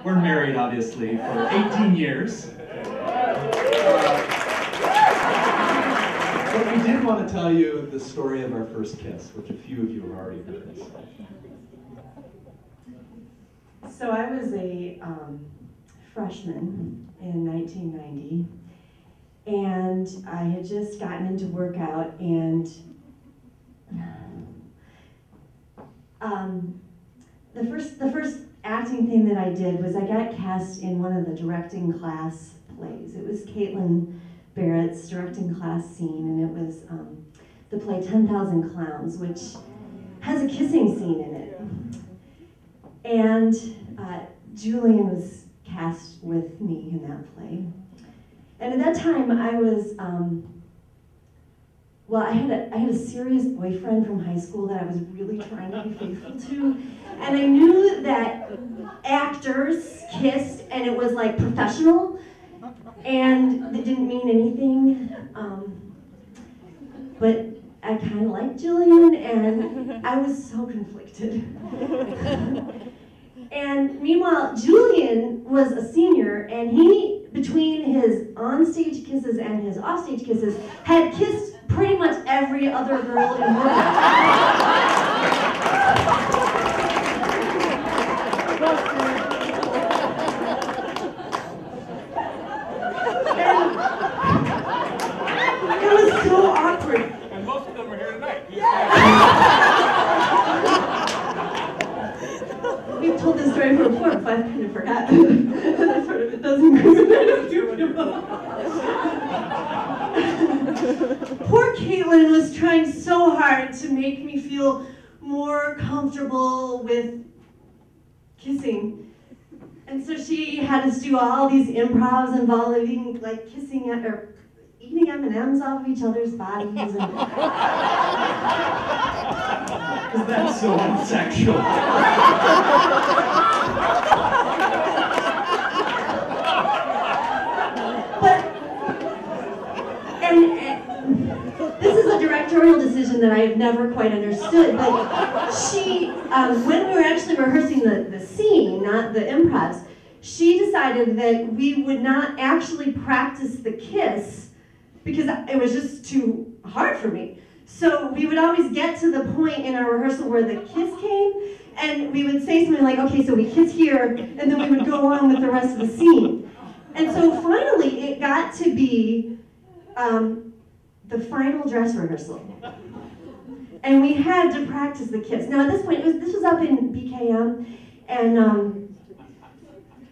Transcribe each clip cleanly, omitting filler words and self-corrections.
We're married, obviously, for 18 years. But we did want to tell you the story of our first kiss, which a few of you have already heard. So I was a freshman in 1990, and I had just gotten into workout, and the first acting thing that I did was I got cast in one of the directing class plays. It was Caitlin Barrett's directing class scene, and it was the play 10,000 Clowns, which has a kissing scene in it. And Julian was cast with me in that play. And at that time I was, well, I had a serious boyfriend from high school that I was really trying to be faithful to. And I knew that actors kissed and it was like professional and it didn't mean anything. But I kind of liked Julian and I was so conflicted. And meanwhile, Julian was a senior, and he, between his on-stage kisses and his off-stage kisses, had kissed pretty much every other girl in workout. It was so awkward. And most of them are here tonight. We've told this story before, but I've kind of forgotten. That part of it doesn't Poor Caitlin was trying so hard to make me feel more comfortable with kissing. And so she had us do all these improvs involving like kissing or eating M&Ms off of each other's bodies. And That's so unsexual. And this is a directorial decision that I have never quite understood, but she, when we were actually rehearsing the scene, not the improvs, she decided that we would not actually practice the kiss because it was just too hard for me. So we would always get to the point in our rehearsal where the kiss came, and we would say something like, okay, so we kiss here, and then we would go on with the rest of the scene. And so finally, it got to be the final dress rehearsal. And we had to practice the kiss. Now at this point, this was up in BKM, and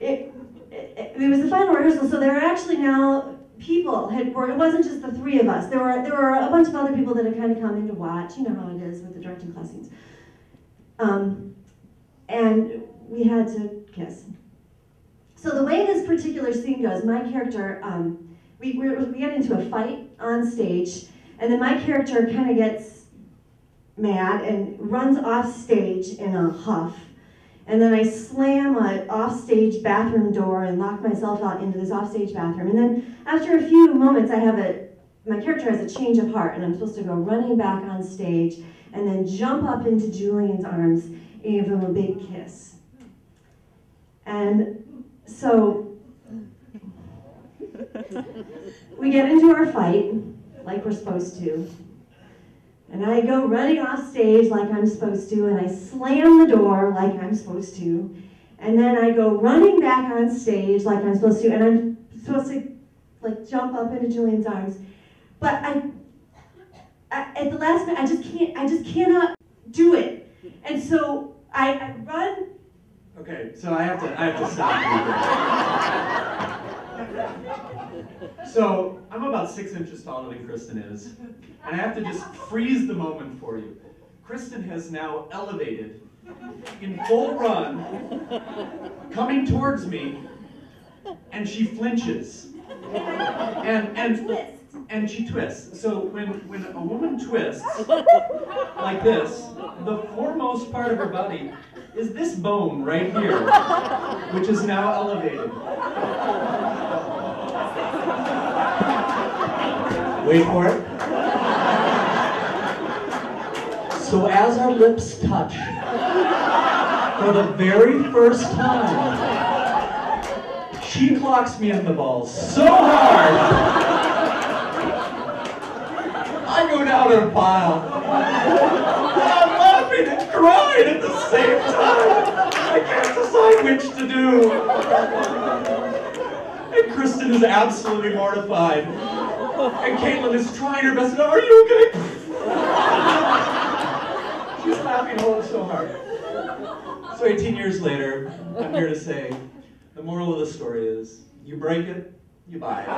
it was the final rehearsal, so there were actually now people, it wasn't just the three of us. There were a bunch of other people that had kind of come in to watch. You know how it is with the directing class scenes. And we had to kiss. So the way this particular scene goes, my character, we get into a fight on stage, and then my character kind of gets mad and runs off stage in a huff. And then I slam an offstage bathroom door and lock myself out into this offstage bathroom. And then after a few moments, my character has a change of heart, and I'm supposed to go running back on stage and then jump up into Julian's arms and give him a big kiss. And so we get into our fight like we're supposed to. And I go running off stage like I'm supposed to, and I slam the door like I'm supposed to. And then I go running back on stage like I'm supposed to, and I'm supposed to like jump up into Julian's arms. But at the last minute, I just cannot do it. And so I run. Okay, so I have to stop you. So I'm about 6 inches taller than Kristen is, and I have to just freeze the moment for you. Kristen has now elevated in full run, coming towards me, and she flinches. And she twists. So when a woman twists like this, the foremost part of her body is this bone right here, which is now elevated. Wait for it. So as our lips touch, for the very first time, She clocks me in the balls so hard, I go down in a pile. I'm laughing and crying at the same time. I can't decide which to do. And Kristen is absolutely mortified. And Caitlin is trying her best. Are you okay? She's laughing so hard. So 18 years later, I'm here to say, the moral of the story is, you break it, you buy it.